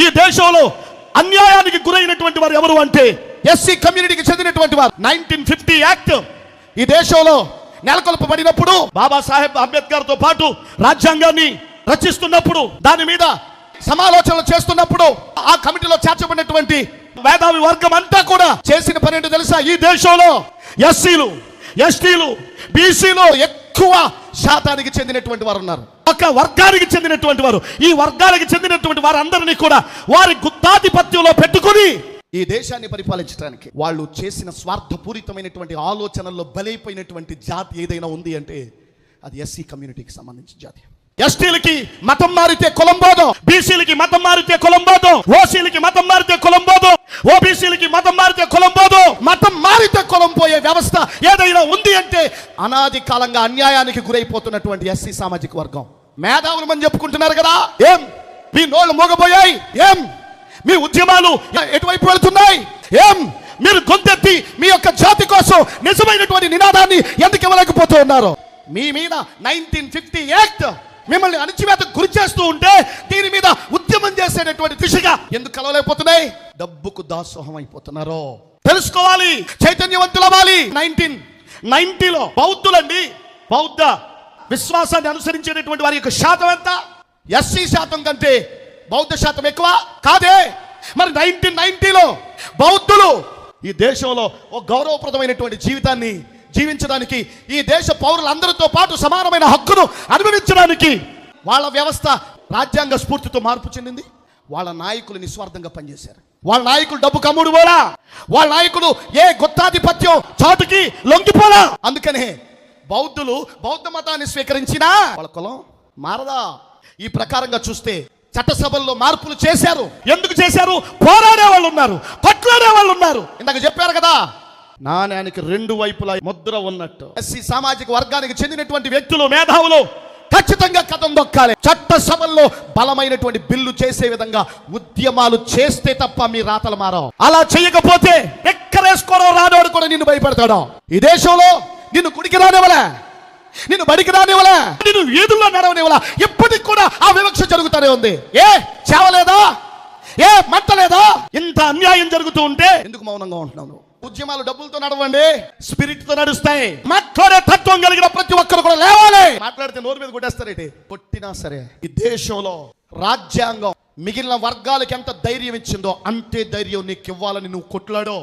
ఈ దేశంలో అన్యాయానికి గురైనటువంటి వారు ఎవరు అంటే ఎస్సీ కమ్యూనిటీకి చెందినటువంటి వారు. 1950 యాక్ట్ ఈ దేశంలో నెలకొల్పబడినప్పుడు బాబాసాహెబ్ అంబేద్కర్ తో పాటు రాజ్యాంగాన్ని రచిస్తున్నప్పుడు, దాని మీద సమాలోచనలు చేస్తున్నప్పుడు ఆ కమిటీలో చేర్చబడినటువంటి మేధావి వర్గం అంతా కూడా చేసిన పని ఏంటో తెలుసా? ఈ దేశంలో ఎస్సీలు, ఎస్టీలు, బీసీలు ఎక్కువ శాతానికి చెందినటువంటి వారు ఉన్నారు. ఒక వర్గానికి చెందినటువంటి వారు, ఈ వర్గానికి చెందినటువంటి వారందరినీ కూడా వారి గుత్తాధిపత్యంలో పెట్టుకుని ఈ దేశాన్ని పరిపాలించడానికి వాళ్ళు చేసిన స్వార్థపూరితమైనటువంటి ఆలోచనల్లో బలైపోయినటువంటి జాతి ఏదైనా ఉంది అంటే అది ఎస్సీ కమ్యూనిటీకి సంబంధించిన జాతి. ఎస్టీలకి మతం మారితే కులం పోదాం, బీసీలకి మతం మారితే కులం పోదాం, ఓసీలకి మతం మారితే కులం పోదాం, ఓబీసీలకి మతం మారితే కులం పోదాం. మతం మారితే కులం పోయే వ్యవస్థ ఏదైనా ఉంది అంటే అనాది కాలంగా అన్యాయానికి గురైపోతున్నటువంటి ఎస్సీ సామాజిక వర్గం. మేధావులు మనం చెప్పుకుంటున్నారు కదా, ఏం మీ నోళ్ళు మోగబోయాయి, ఏం మీ ఉద్యమాలు ఎటువైపు వెళుతున్నాయి, ఏం మీరు గొంతెత్తి మీ యొక్క జాతి కోసం నిజమైనటువంటి నినాదాన్ని ఎందుకు ఇవ్వలేకపోతూ ఉన్నారు? మీ మీద 1950 యాక్ట్ మిమ్మల్ని అణచివేతకు గురి చేస్తూ ఉంటే దీని మీద ఉద్యమం చేసేటటువంటి దిశగా ఎందుకు కలవలేకపోతున్నాయి? డబ్బుకు దాసోహం అయిపోతున్నారు. తెలుసుకోవాలి, చైతన్యవంతులు అవ్వాలి. 1990లో బౌద్ధులండి, బౌద్ధ విశ్వాసాన్ని అనుసరించేటటువంటి వారి యొక్క శాతం ఎంత? ఎస్సీ శాతం కంటే బౌద్ధ శాతం ఎక్కువ కాదే. మరి 1990లో బౌద్ధులు ఈ దేశంలో ఒక గౌరవప్రదమైనటువంటి జీవితాన్ని జీవించడానికి, ఈ దేశ పౌరులందరితో పాటు సమానమైన హక్కును అనుభవించడానికి వాళ్ళ వ్యవస్థ రాజ్యాంగ స్ఫూర్తితో మార్పు చెందింది. వాళ్ళ నాయకులు నిస్వార్థంగా పనిచేశారు. వాళ్ళ నాయకులు డబ్బు కమ్ముడు పోలా, వాళ్ళ నాయకులు ఏ గుత్తాధిపత్యం చాటుకి లొంగిపోలా. అందుకనే బౌద్ధులు బౌద్ధ మతాన్ని స్వీకరించినా వాళ్ళ కులం మారదా. ఈ ప్రకారంగా చూస్తే చట్టసభల్లో మార్పులు చేశారు. ఎందుకు చేశారు? పోరాడే వాళ్ళు ఉన్నారు, కొట్లాడే వాళ్ళు ఉన్నారు. ఇందాక చెప్పారు కదా, నాణ్యానికి రెండు వైపులా ముద్ర ఉన్నట్టు ఎస్సీ సామాజిక వర్గానికి చెందినటువంటి వ్యక్తులు, మేధావులు ఖచ్చితంగా కథం దొక్కాలి. చట్టసభల్లో బలమైనటువంటి బిల్లు చేసే విధంగా ఉద్యమాలు చేస్తే తప్ప మీ రాతలు మారవు. అలా చేయకపోతే ఎక్కరేసుకోవడం రానోడు కూడా నిన్ను భయపెడతాడు. ఈ దేశంలో నిన్ను గుడికి రానివ్వలే, నిన్ను బడికి రానివ్వలే, నిన్ను వీధుల్లో నడవనివ్వలే. ఇప్పటికి కూడా ఆ వివక్ష జరుగుతూనే ఉంది. ఏ చేవలేదా, ఏ మంట లేదా? ఇంత అన్యాయం జరుగుతూ ఉంటే ఎందుకు మౌనంగా ఉంటున్నావు? ఉద్యమాలు డబ్బులతో నడవండి, స్పిరిట్ తో నడుస్తాయి. మాట్లాడే తత్వం కలిగిన ప్రతి ఒక్కరు కూడా లేవాలి. మాట్లాడితే నోరు మీద కొట్టేస్తారేంటి? కొట్టినా సరే ఈ దేశంలో రాజ్యాంగం మిగిలిన వర్గాలకు ఎంత ధైర్యం ఇచ్చిందో అంతే ధైర్యం నీకు ఇవ్వాలని నువ్వు కొట్లాడో.